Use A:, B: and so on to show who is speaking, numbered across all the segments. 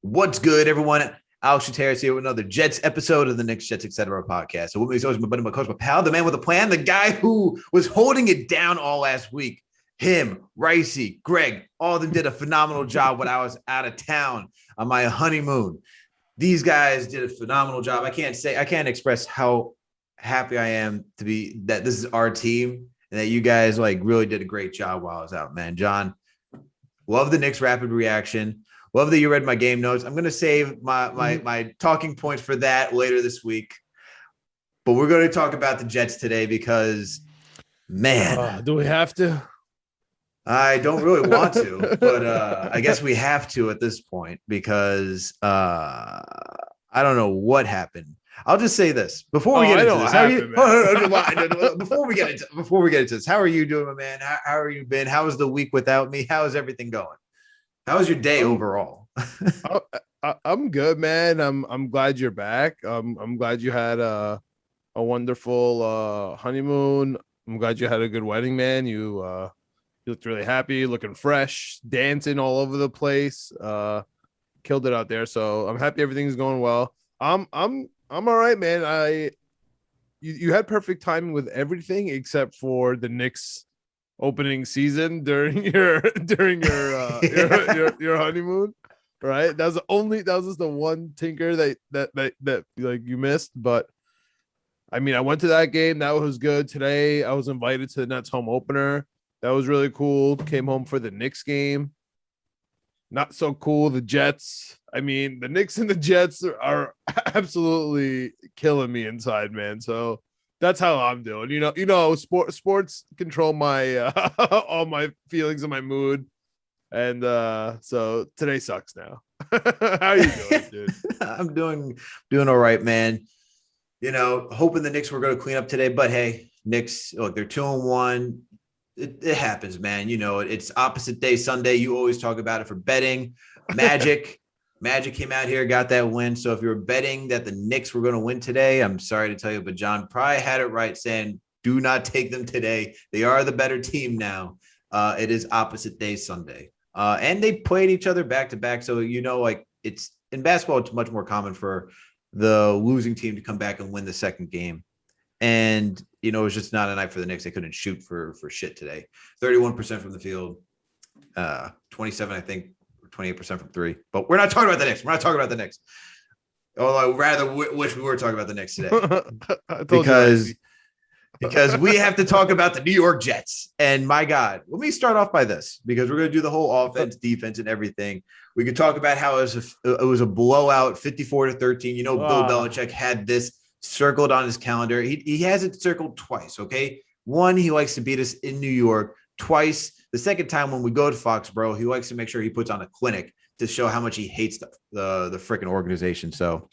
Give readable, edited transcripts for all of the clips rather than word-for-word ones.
A: What's good, everyone? Alex Trataros here with another Jets episode of the Knicks, Jets, etc. podcast. So with me is always my buddy, my coach, my pal, the man with a plan, the guy who was holding it down all last week. Him, Raisi, Greg, all of them did a phenomenal job when I was out of town on my honeymoon. These guys did a phenomenal job. I can't express how happy I am to be that this is our team and that you guys really did a great job while I was out, man. John, love the Knicks rapid reaction. Love that you read my game notes. I'm going to save my talking points for that later this week. But we're going to talk about the Jets today because, man.
B: Do we have to?
A: I don't really want to, but I guess we have to at this point because I don't know what happened. I'll just say this before we get into this. Before we get into this, how are you doing, my man? How are you been? How was the week without me? How is everything going? How was your day overall?
B: I'm good, man. I'm glad you're back. I'm glad you had a wonderful honeymoon. I'm glad you had a good wedding, man. You looked really happy, looking fresh, dancing all over the place. Killed it out there. So I'm happy everything's going well. I'm all right, man. You had perfect timing with everything except for the Knicks opening season during your honeymoon, right? That was just the one tinker that you missed. But I mean, I went to that game. That was good. Today I was invited to the Nets home opener. That was really cool. Came home for the Knicks game. Not so cool. The Jets. I mean, the Knicks and the Jets are absolutely killing me inside, man. So that's how I'm doing. Sports control my all my feelings and my mood. And so today sucks now. How are you doing, dude?
A: I'm doing all right, man. Hoping the Knicks were going to clean up today, but hey, Knicks, look, they're 2-1. It happens, man. It's opposite day Sunday. You always talk about it for betting. Magic came out here, got that win. So if you were betting that the Knicks were going to win today, I'm sorry to tell you, but John probably had it right saying, do not take them today. They are the better team now. It is opposite day Sunday. And they played each other back to back. So, it's in basketball, it's much more common for the losing team to come back and win the second game. And, it was just not a night for the Knicks. They couldn't shoot for shit today. 31% from the field, 27, I think, 28% from three. But we're not talking about the Knicks. Although I rather wish we were talking about the Knicks today. because we have to talk about the New York Jets. And my God, let me start off by this because we're going to do the whole offense, defense, and everything. We could talk about how it was a blowout, 54-13. Bill Belichick had this circled on his calendar. He has it circled twice, okay? One, he likes to beat us in New York. Twice, the second time when we go to Foxborough, he likes to make sure he puts on a clinic to show how much he hates the freaking organization. So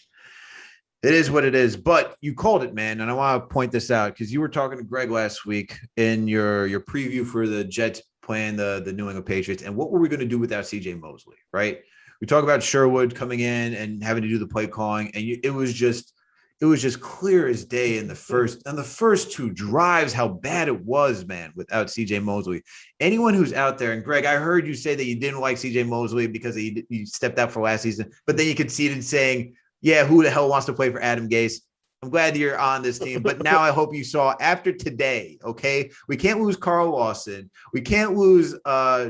A: it is what it is. But you called it, man, and I want to point this out because you were talking to Greg last week in your preview for the Jets playing the New England Patriots, and what were we going to do without CJ Mosley, right? We talk about Sherwood coming in and having to do the play calling, and it was just clear as day in the first two drives how bad it was, man, without CJ Mosley. Anyone who's out there, and Greg, I heard you say that you didn't like CJ Mosley because he stepped out for last season, but then you conceded saying, yeah, who the hell wants to play for Adam Gase? I'm glad you're on this team, but now I hope you saw after today, okay? We can't lose Carl Lawson. We can't lose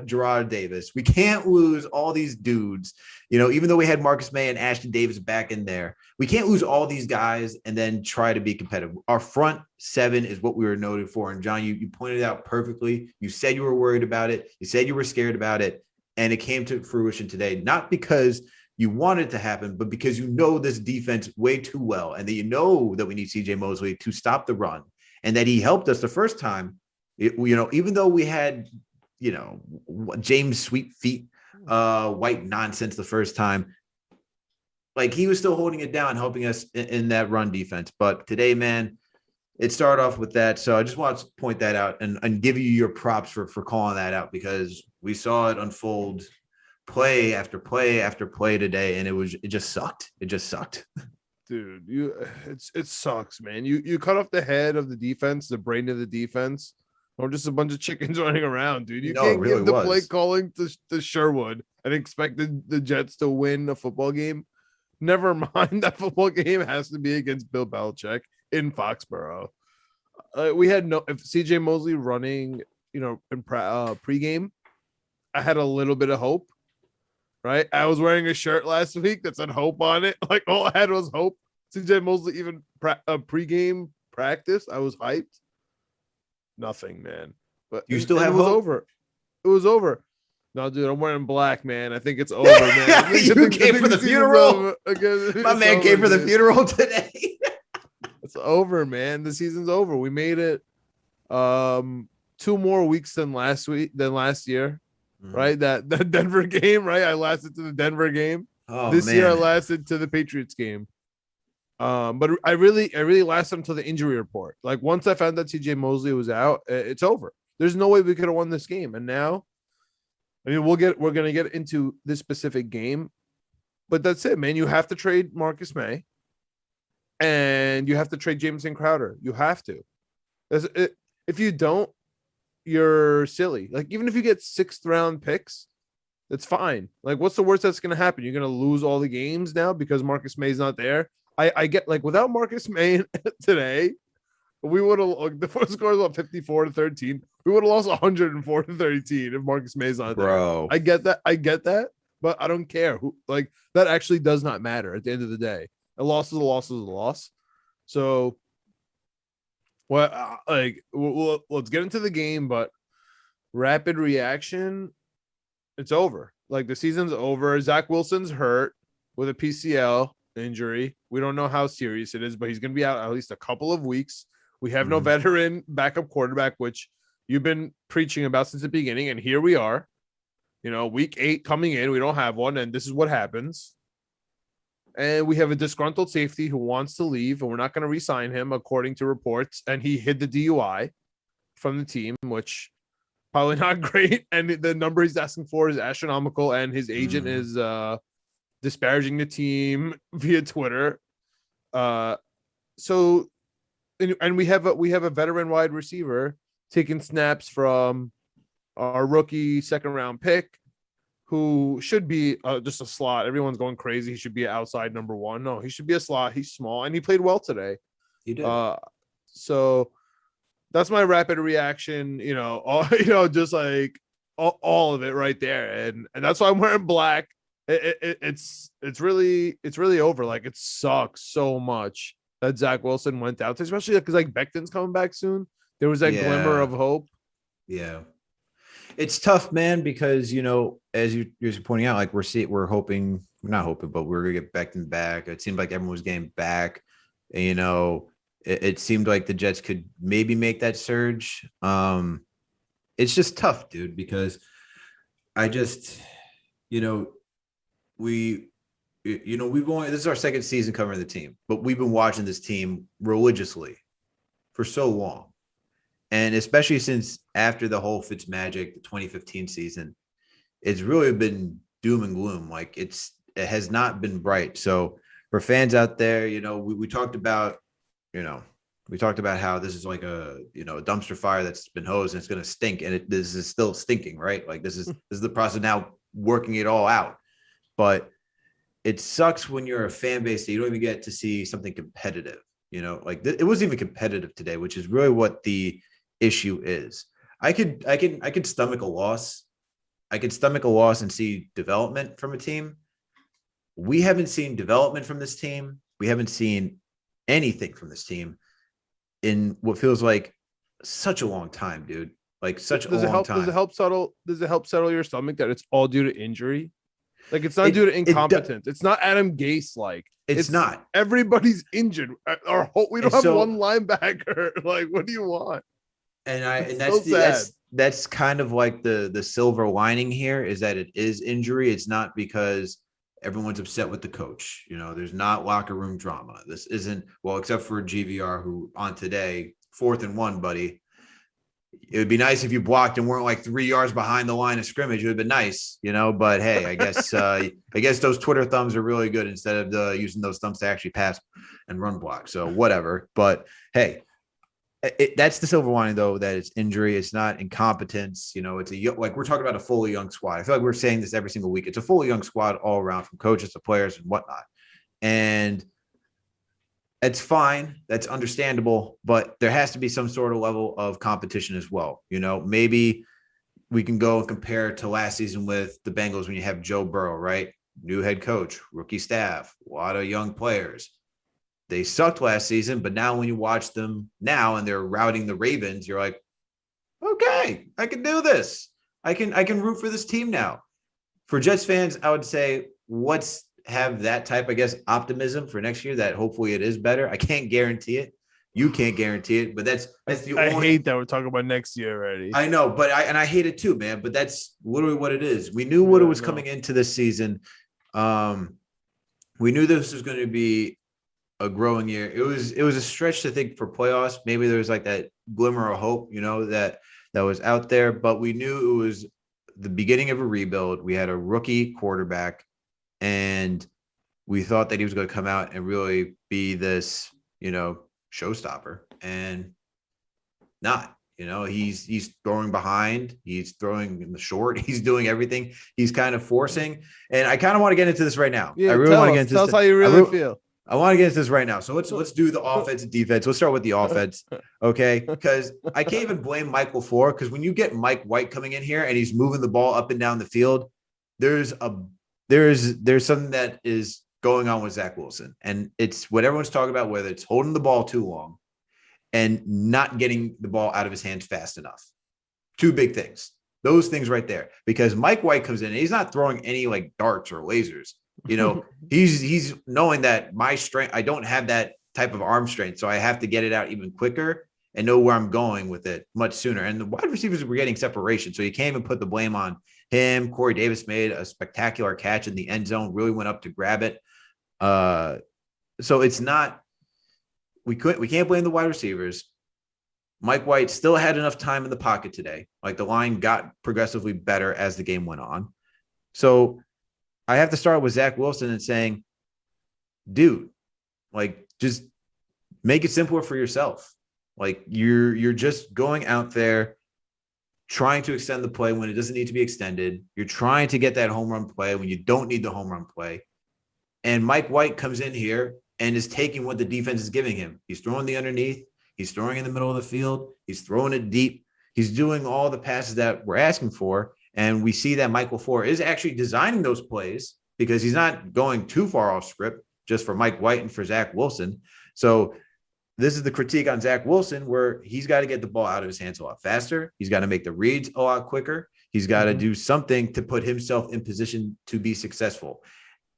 A: Gerard Davis. We can't lose all these dudes. Even though we had Marcus Maye and Ashton Davis back in there, we can't lose all these guys and then try to be competitive. Our front seven is what we were noted for. And John, you pointed it out perfectly. You said you were worried about it. You said you were scared about it. And it came to fruition today, not because you want it to happen, but because this defense way too well, and that that we need CJ Mosley to stop the run, and that he helped us the first time. Even though we had, James Sweet Feet, white nonsense the first time, he was still holding it down, helping us in that run defense. But today, man, it started off with that. So I just want to point that out and give you your props for calling that out because we saw it unfold play after play after play today, and it just sucked. It just sucked.
B: Dude, it sucks, man. You cut off the head of the defense, the brain of the defense, or just a bunch of chickens running around, dude. You
A: No, it
B: can't
A: really
B: give the
A: was.
B: play calling to Sherwood and expect the Jets to win a football game. Never mind that football game has to be against Bill Belichick in Foxborough. We had no if CJ Mosley running, in pregame, I had a little bit of hope. Right, I was wearing a shirt last week that said hope on it. Like all I had was hope. CJ Mosley even pregame practice. I was hyped. Nothing, man. But
A: You still have
B: it was
A: hope?
B: over. It was over. No, dude, I'm wearing black, man. I think it's over, man.
A: You came for the funeral. My man came for the funeral today.
B: It's over, man. The season's over. We made it 2 more weeks than last year. Right, that Denver game, right? I lasted to the Denver game. This year I lasted to the Patriots game. But I really lasted until the injury report. Like once I found that CJ Mosley was out, it's over. There's no way we could have won this game. And now, I mean, we're gonna get into this specific game, but that's it, man. You have to trade Marcus Maye, and you have to trade Jamison Crowder. You have to. If you don't, you're silly. Like even if you get 6th round picks, that's fine. Like what's the worst that's going to happen? You're going to lose all the games now because Marcus Maye's not there. I get like without Marcus Maye today, we would have the first score was 54-13. We would have lost 104-13 if Marcus Maye's not there.
A: Bro.
B: I get that, but I don't care who. Like that actually does not matter at the end of the day. A loss is a loss is a loss. So. Well, let's get into the game, but rapid reaction, it's over. Like the season's over. Zach Wilson's hurt with a PCL injury. We don't know how serious it is, but he's going to be out at least a couple of weeks. We have no veteran backup quarterback, which you've been preaching about since the beginning, and here we are. Week 8 coming in, we don't have one, and this is what happens. And we have a disgruntled safety who wants to leave, and we're not going to re-sign him, according to reports. And he hid the DUI from the team, which probably not great. And the number he's asking for is astronomical, and his agent is disparaging the team via Twitter. So we have a veteran wide receiver taking snaps from our rookie 2nd round pick, who should be just a slot. Everyone's going crazy. He should be an outside number 1. No, he should be a slot. He's small, and he played well today.
A: He did.
B: So that's my rapid reaction. Just like all of it right there, and that's why I'm wearing black. It's really over. Like it sucks so much that Zach Wilson went out, especially because like Becton's coming back soon. There was that glimmer of hope.
A: Yeah. It's tough, man, because as you're pointing out, like we're hoping, we're not hoping, but we're gonna get Becton back. It seemed like everyone was getting back. And, it seemed like the Jets could maybe make that surge. It's just tough, dude, because I just, we've only, this is our 2nd season covering the team, but we've been watching this team religiously for so long. And especially since after the whole Fitzmagic, the 2015 season, it's really been doom and gloom. Like it has not been bright. So for fans out there, we talked about, how this is like a dumpster fire that's been hosed and it's going to stink. And this is still stinking, right? Like this is the process now working it all out. But it sucks when you're a fan base that you don't even get to see something competitive, it wasn't even competitive today, which is really what the issue is. I could stomach a loss. I could stomach a loss and see development from a team. We haven't seen development from this team. We haven't seen anything from this team in what feels like such a long time, dude. Like such a long time. Does
B: it help settle your stomach that it's all due to injury? Like it's not due to incompetence. It's not Adam Gase like.
A: It's not.
B: Everybody's injured. We don't have one linebacker. Like, what do you want?
A: And that's kind of like the silver lining here is that it is injury. It's not because everyone's upset with the coach. There's not locker room drama. This isn't, well, except for GVR, who on today, 4th and 1, buddy. It would be nice if you blocked and weren't like 3 yards behind the line of scrimmage. It would have been nice, but hey, I guess those Twitter thumbs are really good instead of using those thumbs to actually pass and run block. So whatever. But hey, that's the silver lining, though, that it's injury. It's not incompetence. It's like we're talking about a fully young squad. I feel like we're saying this every single week. It's a fully young squad all around, from coaches to players and whatnot. And it's fine. That's understandable. But there has to be some sort of level of competition as well. Maybe we can go and compare to last season with the Bengals when you have Joe Burrow, right? New head coach, rookie staff, a lot of young players. They sucked last season, but now when you watch them now and they're routing the Ravens, you're like, okay, I can do this. I can root for this team now. For Jets fans, I would say let's have that type, I guess, optimism for next year, that hopefully it is better. I can't guarantee it. You can't guarantee it, but that's the only.
B: I hate that we're talking about next year already.
A: I know, but I hate it too, man. But that's literally what it is. We knew what it was coming into this season. We knew this was going to be a growing year. It was a stretch to think for playoffs. Maybe there was like that glimmer of hope, that was out there, but we knew it was the beginning of a rebuild. We had a rookie quarterback, and we thought that he was going to come out and really be this, showstopper, and not. He's throwing behind, he's throwing in the short, he's doing everything. He's kind of forcing, and I kind of want to get into this right now.
B: Yeah,
A: I really want to get into
B: tell
A: this.
B: us how you really feel.
A: I want to get into this right now. So let's do the offense and defense. Let's start with the offense, okay? Because I can't even blame Mike LaFleur, because when you get Mike White coming in here and he's moving the ball up and down the field, there's something that is going on with Zach Wilson, and it's what everyone's talking about, whether it's holding the ball too long and not getting the ball out of his hands fast enough. Two big things. Those things right there. Because Mike White comes in and he's not throwing any like darts or lasers. He's knowing that my strength, I don't have that type of arm strength, so I have to get it out even quicker and know where I'm going with it much sooner. And the wide receivers were getting separation, so you can't even put the blame on him. Corey Davis made a spectacular catch in the end zone, really went up to grab it. So it's not, we can't blame the wide receivers. Mike White still had enough time in the pocket today. Like, the line got progressively better as the game went on. So I have to start with Zach Wilson and saying, dude, like, just make it simpler for yourself. Like, you're just going out there trying to extend the play when it doesn't need to be extended. You're trying to get that home run play when you don't need the home run play. And Mike White comes in here and is taking what the defense is giving him. He's throwing the underneath. He's throwing in the middle of the field. He's throwing it deep. He's doing all the passes that we're asking for. And we see that Mike LaFleur is actually designing those plays, because he's not going too far off script just for Mike White and for Zach Wilson. So this is the critique on Zach Wilson, where he's got to get the ball out of his hands a lot faster. He's got to make the reads a lot quicker. He's got to do something to put himself in position to be successful.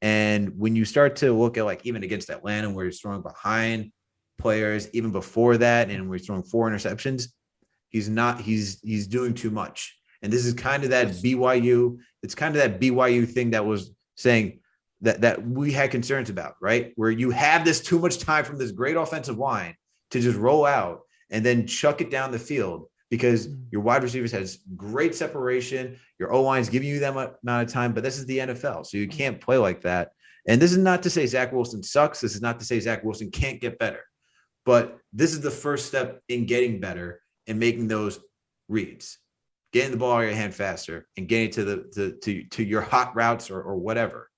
A: And when you start to look at, like, even against Atlanta, where he's throwing behind players, even before that, and we're throwing 4 interceptions, he's doing too much. And this is kind of that BYU. It's kind of that BYU thing that was saying that we had concerns about, right? Where you have this too much time from this great offensive line to just roll out and then chuck it down the field, because your wide receivers has great separation. Your O-line's giving you that amount of time, but this is the NFL, so you can't play like that. And this is not to say Zach Wilson sucks. This is not to say Zach Wilson can't get better, but this is the first step in getting better and making those reads, getting the ball out of your hand faster and getting to your hot routes or whatever.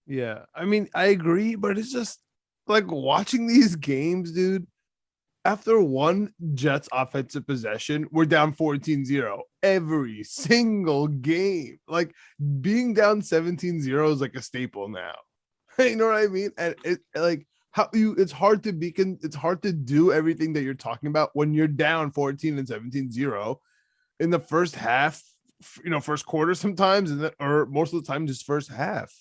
B: Yeah, I mean, I agree, but it's just like watching these games, dude. After one Jets offensive possession, we're down 14-0 every single game. Like, being down 17-0 is like a staple now. You know what I mean? And it's hard to do everything that you're talking about when you're down 14 and 17-0 in the first half, first quarter sometimes, or most of the time just first half.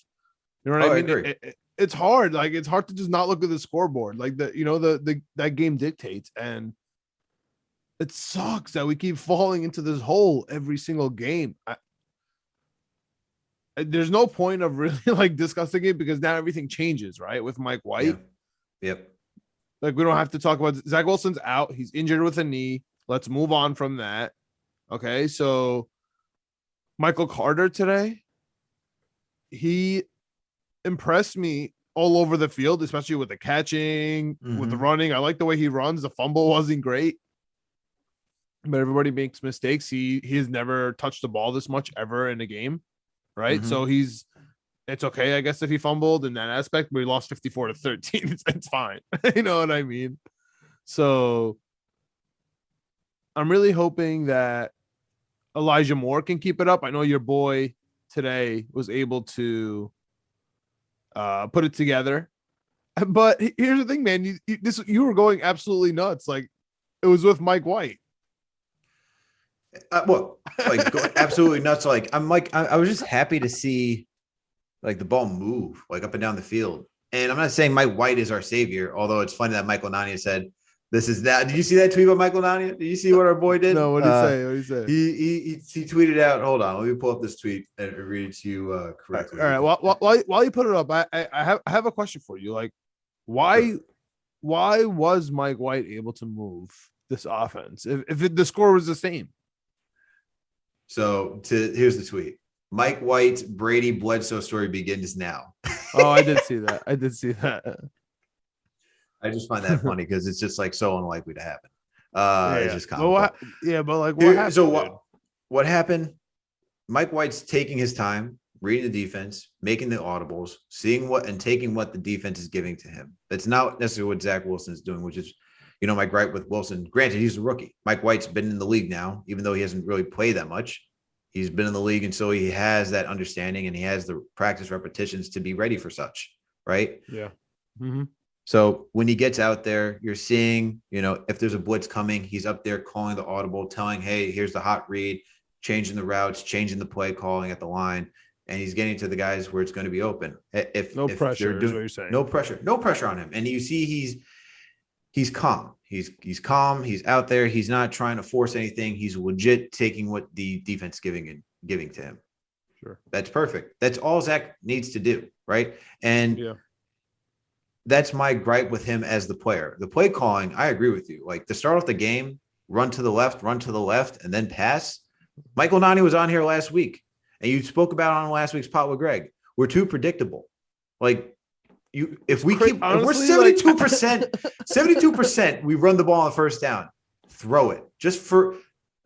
B: You know what I mean? It's hard. Like, it's hard to just not look at the scoreboard. Like, that game dictates, and it sucks that we keep falling into this hole every single game. There's no point of really like discussing it, because now everything changes, right? With Mike White.
A: Yeah. Yep.
B: Like, we don't have to talk about Zach Wilson's out. He's injured with a knee. Let's move on from that. Okay. So Michael Carter today, he impressed me all over the field, especially with the catching, with the running. I like the way he runs. The fumble wasn't great, but everybody makes mistakes. He has never touched the ball this much ever in a game, right? So it's okay, I guess, if he fumbled in that aspect, but he lost 54-13. It's fine. You know what I mean? So I'm really hoping that Elijah Moore can keep it up. I know your boy today was able to put it together. But here's the thing, man. You were going absolutely nuts. Like, it was with Mike White.
A: Absolutely nuts. Like, I was just happy to see like the ball move like up and down the field. And I'm not saying Mike White is our savior, although it's funny that Michael Nania said this is that. Did you see that tweet about Michael Nania? Did you see what our boy did?
B: No, what did he say? What did he say?
A: He tweeted out. Hold on, let me pull up this tweet and read it to you correctly.
B: All right. While you put it up, I have a question for you. Like, why was Mike White able to move this offense if the score was the same?
A: So here's the tweet. Mike White's Brady Bledsoe story begins now.
B: Oh, I did see that. I
A: just find that funny because it's just like so unlikely to happen. It's just comical.
B: What happened?
A: So what happened? Mike White's taking his time, reading the defense, making the audibles, seeing what and taking what the defense is giving to him. That's not necessarily what Zach Wilson is doing, which is, my gripe with Wilson. Granted, he's a rookie. Mike White's been in the league now, even though he hasn't really played that much. He's been in the league, and so he has that understanding and he has the practice repetitions to be ready for such, right?
B: Yeah. Mm-hmm.
A: So when he gets out there, you're seeing, if there's a blitz coming, he's up there calling the audible, telling, hey, here's the hot read, changing the routes, changing the play calling at the line, and he's getting to the guys where it's going to be open.
B: No pressure is what you're saying.
A: No pressure on him. And you see he's calm. He's calm. He's out there. He's not trying to force anything. He's legit taking what the defense giving to him.
B: Sure.
A: That's perfect. That's all Zach needs to do, right? And that's my gripe with him as the player. The play calling, I agree with you. Like, to start off the game, run to the left, and then pass. Michael Nani was on here last week, and you spoke about on last week's pot with Greg. We're too predictable. Like, if we're 72%, we run the ball on first down. Throw it.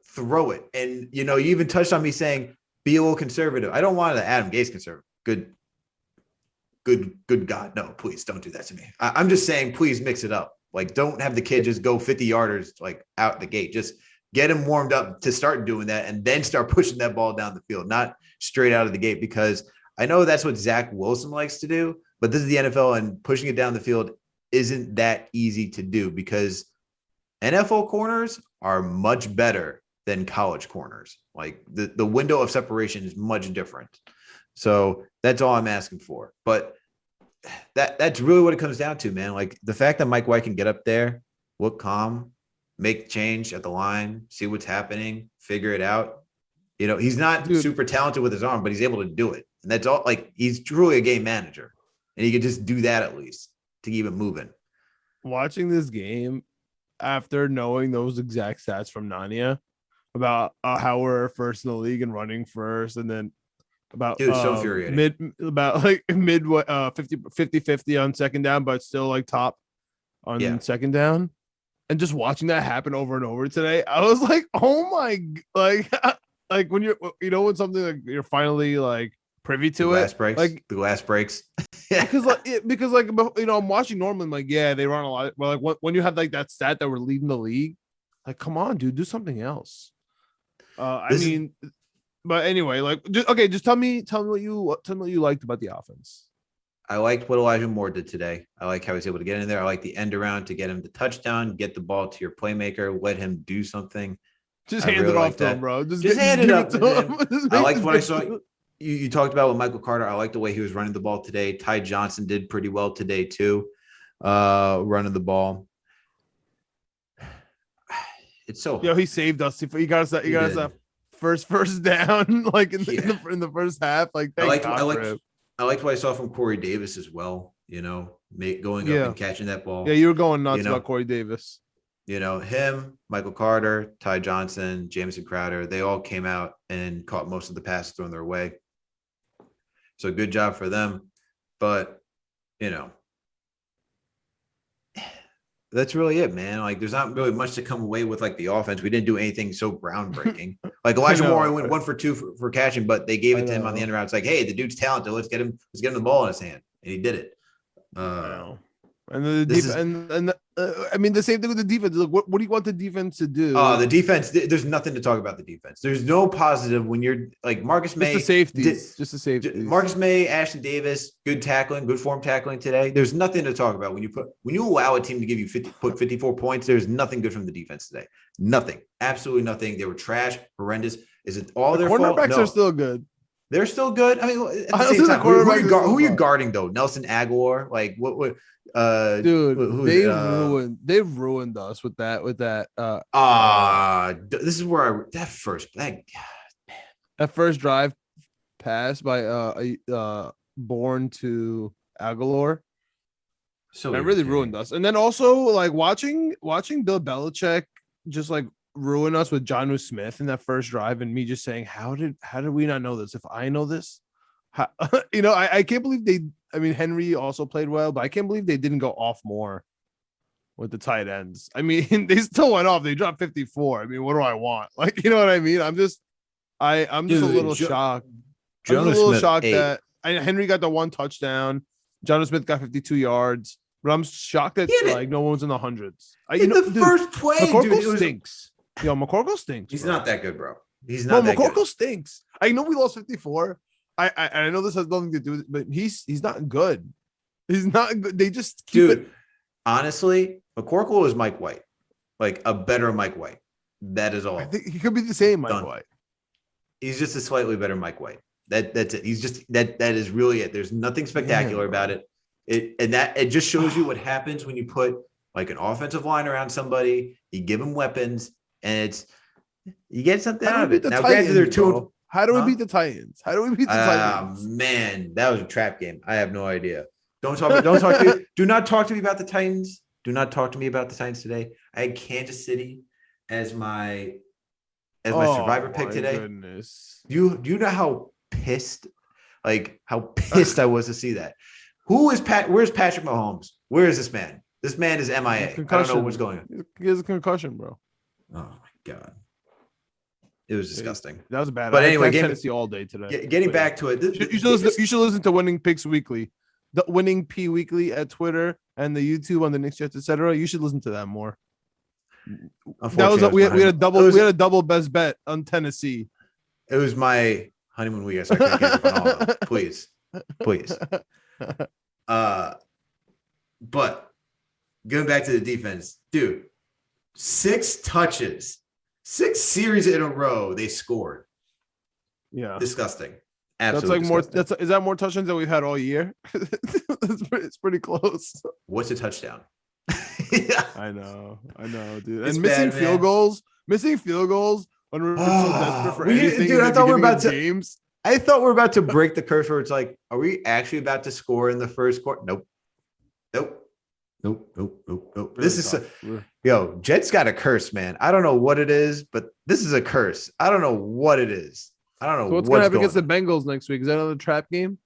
A: Throw it. And you even touched on me saying be a little conservative. I don't want an Adam Gase conservative. Good God, no, please don't do that to me. I'm just saying, please mix it up. Like, don't have the kid just go 50 yarders like out the gate. Just get him warmed up to start doing that and then start pushing that ball down the field, not straight out of the gate, because I know that's what Zach Wilson likes to do, but this is the NFL, and pushing it down the field isn't that easy to do because NFL corners are much better than college corners. Like, the window of separation is much different. So that's all I'm asking for. But that's really what it comes down to, man. Like, the fact that Mike White can get up there, look calm, make change at the line, see what's happening, figure it out. He's not super talented with his arm, but he's able to do it. And that's all. Like, he's truly a game manager, and he could just do that at least to keep it moving.
B: Watching this game after knowing those exact stats from Nania about how we're first in the league and running first, and then about
A: so infuriating.
B: mid 50-50 on second down, but still like top on second down. And just watching that happen over and over today, I was like, oh my, like when you're, when something like you're finally like privy to
A: the glass breaks.
B: because I'm watching normally, I'm like, yeah, they run a lot. But like when you have like that stat that we're leading the league, like, come on, dude, do something else. But anyway, just tell me what you liked about the offense.
A: I liked what Elijah Moore did today. I like how he was able to get in there. I like the end around to get him the touchdown, get the ball to your playmaker, let him do something.
B: Just hand it off to him, bro. Just
A: hand it up to him. I liked what I saw. You talked about with Michael Carter. I like the way he was running the ball today. Ty Johnson did pretty well today too, running the ball. It's so
B: he saved us. He got us that first down, like in the first half. Like, I
A: liked what I saw from Corey Davis as well. Going up and catching that ball.
B: Yeah, you were going nuts about Corey Davis.
A: Him, Michael Carter, Ty Johnson, Jamison Crowder, they all came out and caught most of the passes thrown their way. So good job for them. But you know, that's really it, man. Like, there's not really much to come away with, like the offense. We didn't do anything so groundbreaking. Like Elijah Moore went 1 for 2 for catching, but they gave it to him on the end round. It's like, hey, the dude's talented. Let's get him the ball in his hand, and he did it.
B: I know. And I mean, the same thing with the defense. Look, what do you want the defense to do?
A: The defense. There's nothing to talk about the defense. There's no positive when you're like Marcus Maye.
B: Just the safety.
A: Marcus Maye, Ashton Davis, good tackling, good form tackling today. There's nothing to talk about when you allow a team to give you 54 points. There's nothing good from the defense today. Nothing. Absolutely nothing. They were trash, horrendous. Is it all their fault?
B: Cornerbacks are still good.
A: They're still good. I mean, at the same time, who are you guarding though? Nelson Aguilar, like what?
B: Dude, they've ruined us with that.
A: This is where that
B: first drive pass by Bourne to Aguilar.
A: So
B: that really ruined us. And then also like watching Bill Belichick just like ruin us with Jonnu Smith in that first drive, and me just saying, how did we not know this? If I know this, I can't believe Henry also played well, but I can't believe they didn't go off more with the tight ends. I mean, they still went off. They dropped 54. I mean, what do I want? Like, you know what I mean? I'm just a little shocked. I'm just a little shocked that Henry got the one touchdown. Jonnu Smith got 52 yards, but I'm shocked that like no one's in the hundreds.
A: First play,
B: McCorkle stinks. Yo, McCorkle stinks.
A: He's not that good, bro. He's not that
B: McCorkle
A: good.
B: Stinks. I know we lost 54. I know this has nothing to do with it, but he's not good. He's not good. They just keep it.
A: Honestly, McCorkle is Mike White, like a better Mike White. That is all.
B: I think he could be the same Mike White.
A: He's just a slightly better Mike White. That's it. He's just that is really it. There's nothing spectacular about it. It just shows you what happens when you put like an offensive line around somebody, you give them weapons, and you get something out of it. Now, granted, they're two.
B: How do we beat the Titans? Titans?
A: Man, that was a trap game. I have no idea. Do not talk to me about the Titans. Do not talk to me about the Titans today. I had Kansas City as my survivor pick today.
B: Goodness.
A: Do you know how pissed I was to see that? Where's Patrick Mahomes? Where is this man? This man is MIA. I don't know what's going on.
B: He has a concussion, bro.
A: Oh my God. It was disgusting.
B: That was bad.
A: But anyway,
B: Tennessee all day today.
A: Getting back to it,
B: you should listen to Winning Picks Weekly, the Winning P Weekly at Twitter and the YouTube on the Knicks, Jets, etc. You should listen to that more. That was we had a double best bet on Tennessee.
A: It was my honeymoon week. So I can't get up on all of them. Please. But going back to the defense, dude, 6 touches. 6 series in a row they scored.
B: Yeah,
A: disgusting. Absolutely.
B: That's like disgusting. Is that more touchdowns than we've had all year? It's pretty close.
A: What's a touchdown?
B: I know, dude. It's and missing bad, field goals when we're so desperate for anything. Dude, I thought we were about to games.
A: I thought we were about to break the curse where it's like, are we actually about to score in the first quarter? Nope. Really this is Jets got a curse, man. I don't know what it is, but this is a curse. I don't know what it is. I don't know.
B: So what's going to happen against the Bengals next week? Is that another trap game?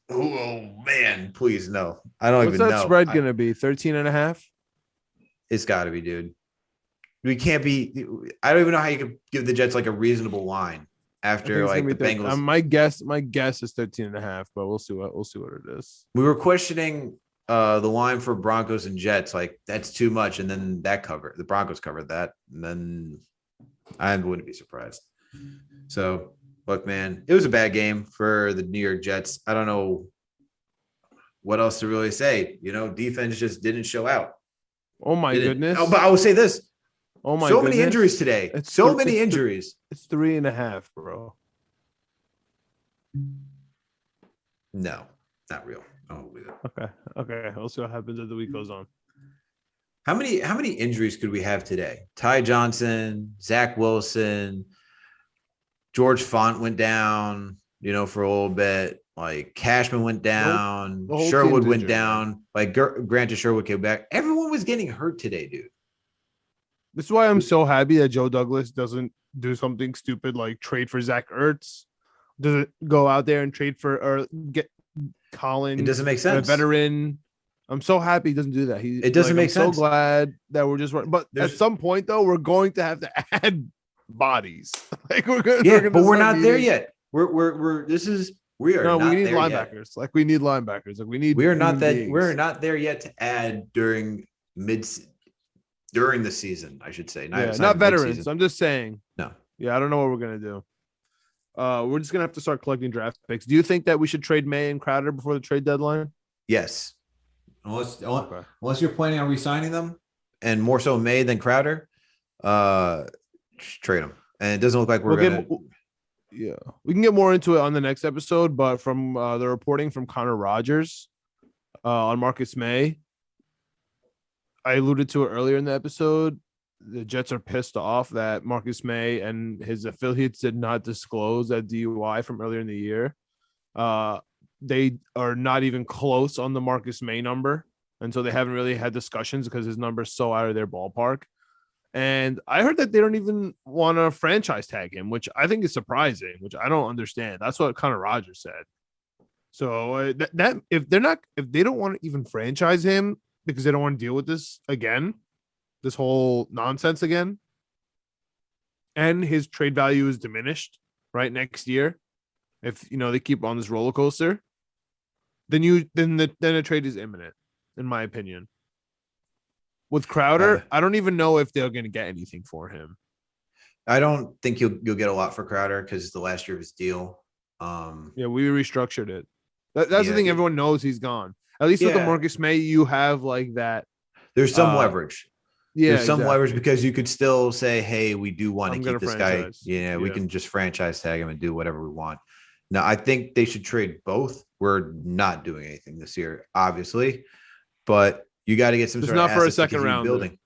A: Oh man, please no. I don't even know.
B: What's that spread going to be? 13.5?
A: It's got to be, dude. We can't be. I don't even know how you could give the Jets like a reasonable line. After like the Bengals,
B: my guess is 13.5, but we'll see what it is.
A: We were questioning the line for Broncos and Jets, like that's too much, and then the Broncos covered that, and then I wouldn't be surprised. So look, man, it was a bad game for the New York Jets. I don't know what else to really say. Defense just didn't show out.
B: Oh my goodness!
A: But I will say this.
B: Oh my! So
A: many injuries today. Many injuries.
B: It's 3.5, bro.
A: No, not real. I don't believe
B: it. Okay. We'll see what happens as the week goes on.
A: How many injuries could we have today? Ty Johnson, Zach Wilson, George Font went down. For a little bit. Like Cashman went down. Sherwood went down. Like granted, Sherwood came back. Everyone was getting hurt today, dude.
B: This is why I'm so happy that Joe Douglas doesn't do something stupid like trade for Zach Ertz doesn't go out there and trade for or get Collins.
A: It doesn't make
B: a
A: sense.
B: veteran. I'm so happy he doesn't do that.
A: It doesn't make sense.
B: I'm so glad that we're just running. But at some point, though, we're going to have to add bodies. Like we're going.
A: Yeah, but we're not there yet. We are
B: No,
A: not
B: we need
A: there
B: linebackers.
A: yet.
B: Like we need linebackers. Like we need.
A: We are not that. We're not there yet to add during the season. I should say,
B: not veterans. Mid-season. I'm just saying.
A: No.
B: Yeah, I don't know what we're gonna do. We're just gonna have to start collecting draft picks. Do you think that we should trade Maye and Crowder before the trade deadline?
A: Yes. Unless you're planning on re-signing them, and more so Maye than Crowder, trade them. And it doesn't look like we're gonna.
B: Yeah, we can get more into it on the next episode. But from the reporting from Connor Rogers on Marcus Maye, I alluded to it earlier in the episode. The Jets are pissed off that Marcus Maye and his affiliates did not disclose that DUI from earlier in the year. They are not even close on the Marcus Maye number, and so they haven't really had discussions because his number is so out of their ballpark. And I heard that they don't even want to franchise tag him, which I think is surprising, which I don't understand. That's what Connor Rogers said. So that if they don't want to even franchise him because they don't want to deal with this again, this whole nonsense again, and his trade value is diminished right next year, if they keep on this roller coaster, then a trade is imminent, in my opinion. With Crowder, I don't even know if they're going to get anything for him.
A: I don't think you'll get a lot for Crowder because it's the last year of his deal.
B: Yeah, we restructured it. That's the thing. Everyone knows he's gone. At least with the Marcus Maye, you have like that.
A: There's some leverage.
B: Yeah,
A: there's some leverage because you could still say, "Hey, we do want to keep this guy. Yeah, we can just franchise tag him and do whatever we want." Now, I think they should trade both. We're not doing anything this year, obviously, but you got to get some sort of
B: not for a second round
A: building.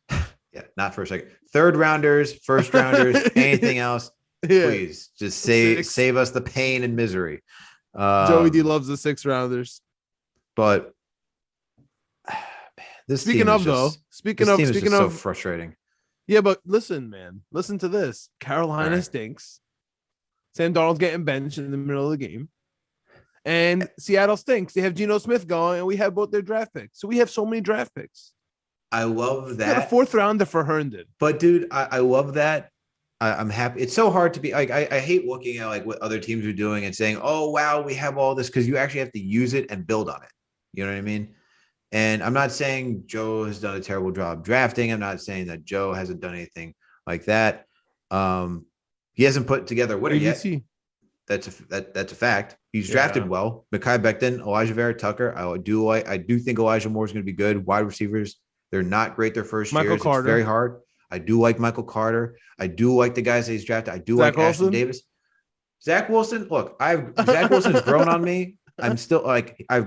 A: Yeah, not for a second. Third rounders, first rounders, anything else, please just save us the pain and misery.
B: Joey D loves the 6 rounders.
A: But this
B: speaking of
A: so frustrating.
B: Yeah, but listen, man, listen to this. Carolina stinks. Sam Darnold's getting benched in the middle of the game. And Seattle stinks. They have Geno Smith going, and we have both their draft picks. So we have so many draft picks.
A: I love that.
B: The 4th rounder for Herndon.
A: But dude, I love that. I'm happy. It's so hard to be like, I hate looking at like what other teams are doing and saying, oh, wow, we have all this, because you actually have to use it and build on it. You know what I mean? And I'm not saying Joe has done a terrible job drafting. I'm not saying that Joe hasn't done anything like that. He hasn't put together a winner yet. That's a fact. He's drafted well. Mekhi Becton, Alijah Vera-Tucker. I do think Elijah Moore is going to be good. Wide receivers, they're not great their first years. It's very hard. I do like Michael Carter. I do like the guys that he's drafted. I do like Ashton Davis. Zach Wilson. Look, Zach Wilson has grown on me. I'm still like he's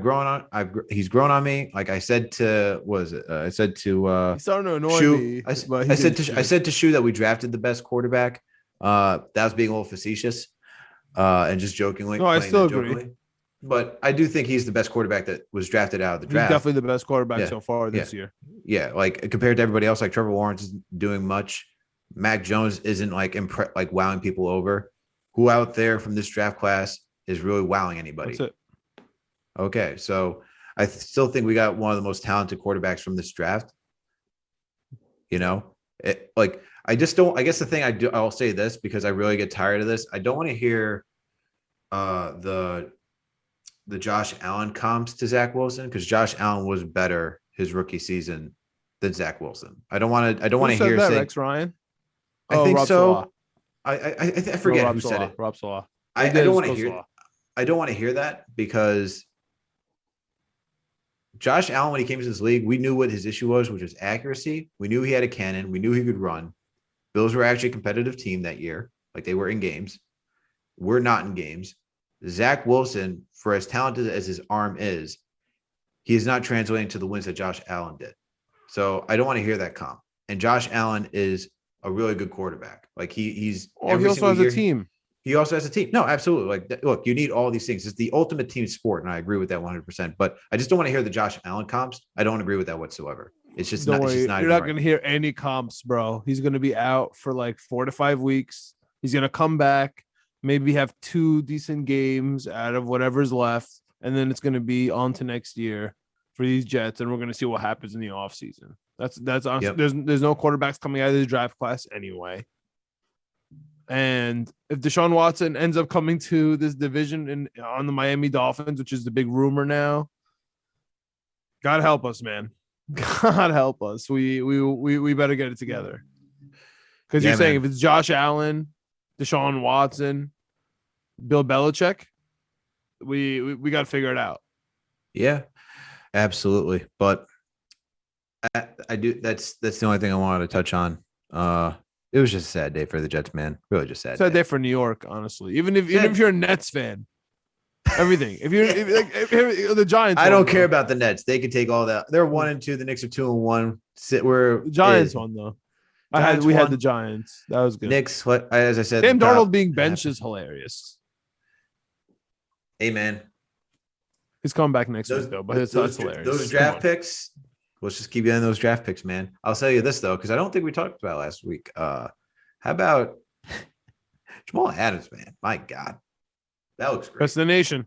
A: grown on me. Like I said to he's
B: starting to annoy me.
A: I said to Shu that we drafted the best quarterback. That was being a little facetious. And just jokingly.
B: No, I still agree.
A: But I do think he's the best quarterback that was drafted out of the draft.
B: He's definitely the best quarterback so far this year.
A: Yeah, like compared to everybody else, like Trevor Lawrence isn't doing much. Mac Jones isn't like wowing people over. Who out there from this draft class is really wowing anybody?
B: That's it.
A: Okay, so I still think we got one of the most talented quarterbacks from this draft. I just don't. I guess the thing I'll say this because I really get tired of this. I don't want to hear the Josh Allen comps to Zach Wilson, because Josh Allen was better his rookie season than Zach Wilson. I don't want to hear
B: that. Rex Ryan.
A: I think
B: Rob
A: so. I forget who said it.
B: Rob Saleh.
A: I don't want to hear. I don't want to hear that, because Josh Allen, when he came into this league, we knew what his issue was, which was accuracy. We knew he had a cannon. We knew he could run. Bills were actually a competitive team that year. Like, they were in games. We're not in games. Zach Wilson, for as talented as his arm is, he is not translating to the wins that Josh Allen did. So I don't want to hear that comp. And Josh Allen is a really good quarterback. Like he
B: also has a team.
A: He also has a team. No, absolutely. Like, look, you need all these things. It's the ultimate team sport, and I agree with that 100%. But I just don't want to hear the Josh Allen comps. I don't agree with that whatsoever. It's just not. It's just not.
B: You're not going to hear any comps, bro. He's going to be out for like 4 to 5 weeks. He's going to come back. maybe have 2 decent games out of whatever's left, and then it's going to be on to next year for these Jets, and we're going to see what happens in the offseason. That's honestly,
A: Yep.
B: there's no quarterbacks coming out of the draft class anyway. And if Deshaun Watson ends up coming to this division on the Miami Dolphins, which is the big rumor now, God help us, man. God help us. We better get it together. Because you're saying if it's Josh Allen, Deshaun Watson, Bill Belichick, we got to figure it out.
A: Yeah, absolutely. But I do. That's the only thing I wanted to touch on. It was just a sad day for the Jets, man. Really just sad.
B: Sad day for New York, honestly. Even if you're a Nets fan, everything. If the Giants,
A: I don't care about the Nets. They could take all that. They're 1-2. The Knicks are 2-1.
B: The Giants won though. We had the Giants. That was good.
A: Knicks. As I said,
B: Sam Darnold being benched is hilarious.
A: Hey man,
B: he's coming back next week though. But that's hilarious.
A: Those draft picks. Let's just keep getting those draft picks, man. I'll tell you this though, because I don't think we talked about it last week. How about Jamal Adams, man? My God, that looks great.
B: Best in the nation.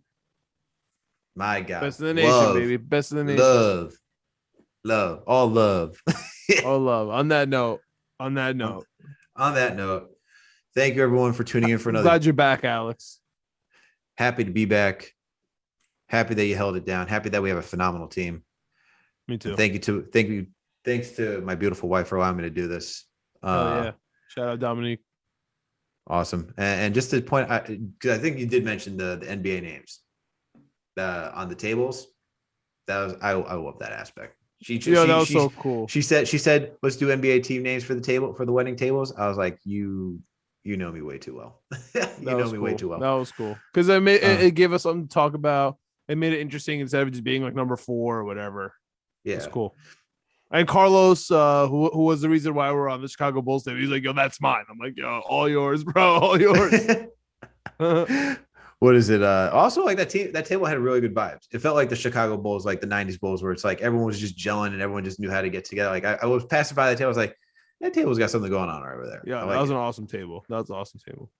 A: My God,
B: best in the nation, baby. Best in the nation.
A: Love, all love,
B: all love. On that note,
A: thank you everyone for tuning in for another.
B: Glad you're back, Alex.
A: Happy to be back. Happy that you held it down. Happy that we have a phenomenal team.
B: Me too.
A: And thanks to my beautiful wife for allowing me to do this.
B: Yeah. Shout out Dominique.
A: Awesome. And just to point, because I think you did mention the NBA names on the tables. I love that aspect.
B: That was so cool.
A: She said, let's do NBA team names for the wedding tables. I was like, you know me way too well. Way too well.
B: That was cool. Because it gave us something to talk about. It made it interesting instead of just being like number 4 or whatever.
A: Yeah,
B: it's cool. And Carlos, who was the reason why we're on the Chicago Bulls team, he's like, "Yo, that's mine." I'm like, "Yo, all yours, bro, all yours."
A: What is it? Also, like that table had really good vibes. It felt like the Chicago Bulls, like the '90s Bulls, where it's like everyone was just gelling and everyone just knew how to get together. Like I was passing by that table, I was like, "That table's got something going on right over there."
B: Yeah, that was an awesome table. That was an awesome table.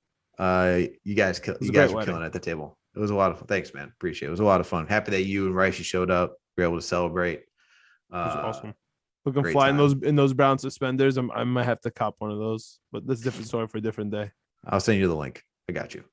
A: You guys were killing at the table. It was a lot of fun. Thanks, man. Appreciate it. It was a lot of fun. Happy that you and Raisi showed up. We were able to celebrate.
B: It was awesome. Looking fly in those brown suspenders. I might have to cop one of those, but that's a different story for a different day.
A: I'll send you the link. I got you.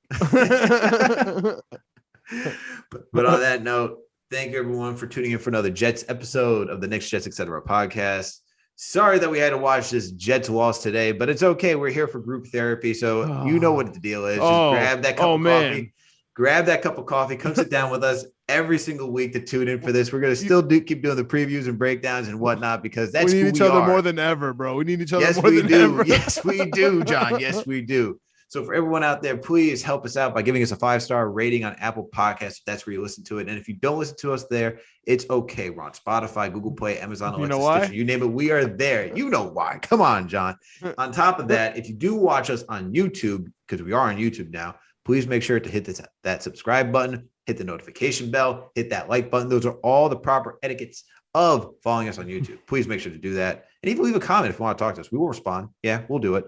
A: but on that note, thank you everyone for tuning in for another Jets episode of the Knicks, Jets, Etc. podcast. Sorry that we had to watch this Jets loss today, but it's okay. We're here for group therapy, so you know what the deal is. Just grab that cup of coffee. Grab that cup of coffee. Come sit down with us every single week to tune in for this. We're going to still keep doing the previews and breakdowns and whatnot because that's
B: we need each other more than ever, bro. We need each other more than ever.
A: Yes, we do, John. Yes, we do. So for everyone out there, please help us out by giving us a 5-star rating on Apple Podcasts if that's where you listen to it. And if you don't listen to us there, it's okay. We're on Spotify, Google Play, Amazon, Alexa, Stitcher, you name it. We are there. You know why. Come on, John. On top of that, if you do watch us on YouTube, because we are on YouTube now, please make sure to hit that subscribe button, hit the notification bell, hit that like button. Those are all the proper etiquettes of following us on YouTube. Please make sure to do that. And even leave a comment if you want to talk to us. We will respond. Yeah, we'll do it.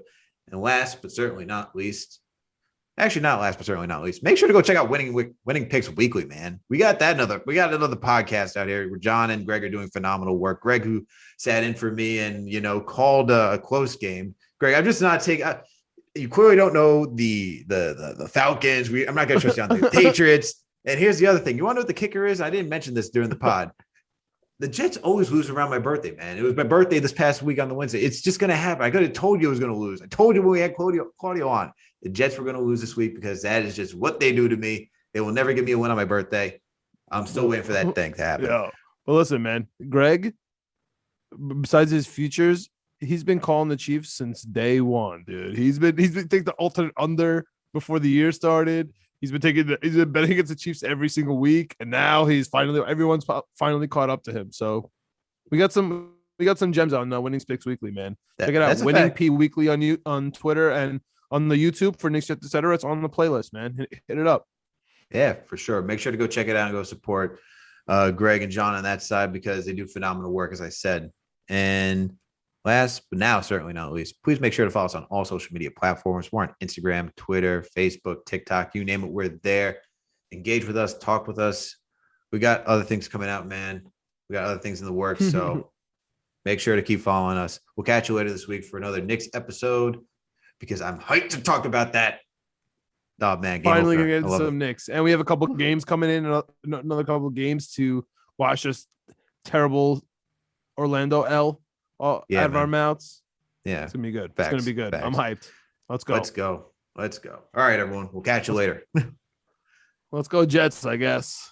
A: And last but certainly not least, make sure to go check out Winning Picks Weekly, man. We got another podcast out here where John and Greg are doing phenomenal work. Greg, who sat in for me and called a close game. Greg, I'm just not taking. You clearly don't know the Falcons. I'm not going to trust you on the Patriots. And here's the other thing. You want to know what the kicker is? I didn't mention this during the pod. The Jets always lose around my birthday, man. It was my birthday this past week on the Wednesday. It's just going to happen. I could have told you it was going to lose. I told you when we had Claudio on. The Jets were going to lose this week because that is just what they do to me. They will never give me a win on my birthday. I'm still waiting for that thing to happen.
B: Yeah. Well, listen, man. Greg, besides his futures, he's been calling the Chiefs since day one, dude. He's been taking the alternate under before the year started. He's been betting against the Chiefs every single week, and now everyone's finally caught up to him. So we got some gems on Winning Picks Weekly, man. Check it out, Winning P Weekly on Twitter and on the YouTube for Knicks, Jets, Etc. It's on the playlist, man. Hit it up.
A: Yeah, for sure. Make sure to go check it out and go support Greg and John on that side because they do phenomenal work, as I said. And Last but now certainly not least, please make sure to follow us on all social media platforms. We're on Instagram, Twitter, Facebook, TikTok, you name it, we're there. Engage with us, talk with us. We got other things coming out, man. We got other things in the works. So make sure to keep following us. We'll catch you later this week for another Knicks episode because I'm hyped to talk about that. Oh, man.
B: Finally going to get into some Knicks. And we have a couple of games coming in, another couple of games to watch this terrible Orlando L out of our mouths.
A: Yeah.
B: It's going to be good.
A: Facts,
B: it's going to be good.
A: facts.
B: I'm hyped. Let's go.
A: Let's go. All right, everyone. We'll catch you later.
B: Let's go Jets, I guess.